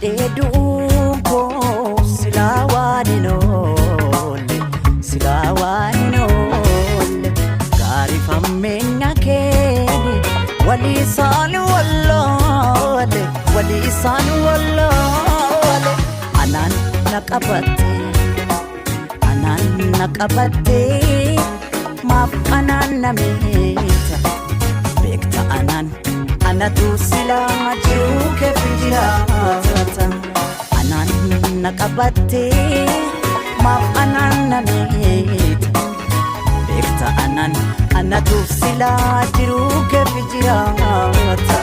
Edunko silawaninolle silawaninolle gari famenya kene wali sanu wallole anan naqabate maf anan namita bekta anan anatu sila jiru ke fijirata anan naqabate maf anan namita bekta anan anatu sila jiru ke fijirata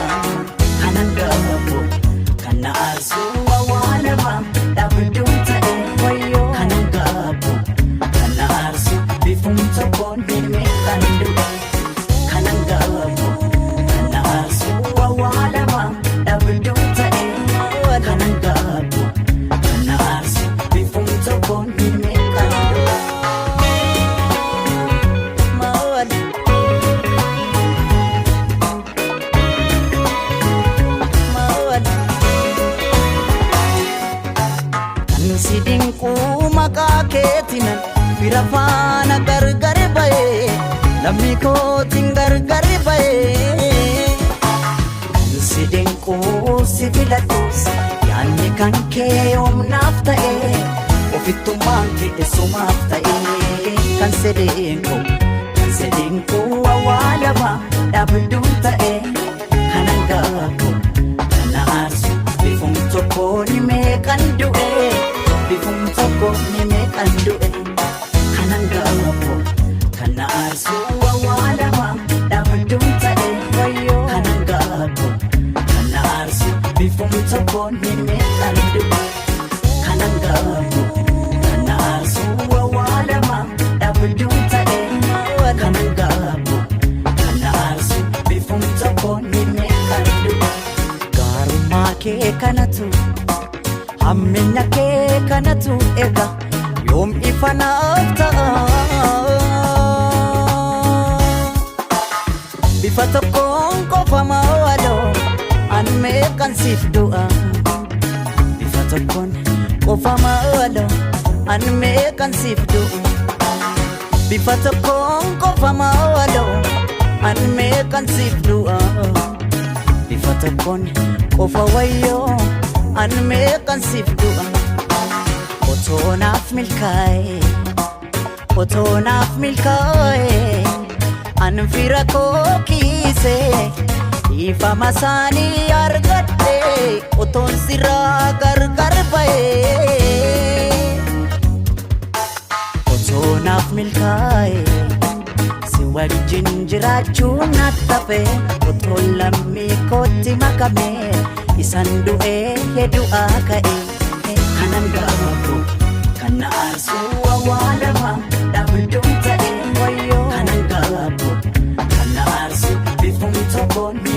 anan gabo kana asu walama dabdunta wayo anan gabo kana asu bifunta bonde me kandu anan gabo kana asu walama dabdunta anan gabo kana asu bifunta bonde me kandu sidinku makaketinan birafana gargar bae lammi ko tingargar bae sidinku sibilatus yanni kanke omnaftae ofittu manke esumaftae kan sedinku awalama dabduntae kanangako kanarsu bifumto koni me kandu'e bifumto koni me kandu'e kanangako kanarsu awalama dabduntae wayo kanangako kanarsu bifumto koni me kandu'e kanangako kanarsu awalama dabduntae kanangako kanarsu bifumto koni me kandu'e garuma ke kanatu hammenya ke kanatu ega yom ifanafta bifatokon kofama walo an me kansif du'a bifatokon kofama walo an me kansif du'a bifatokon kofama walo an me kansif du'a bifatokon kofa wayo an me kansif du'a otonaf milkai an fira ko kise ifa masani argatte oton sira gargar bae otonaf milkai wajin jirachu natafe oton lammi koti makame isandu'e hedu'a ka'e kanan gabo kana asu awalama dabduntae wayo kanan gabo kana asu bifumto koni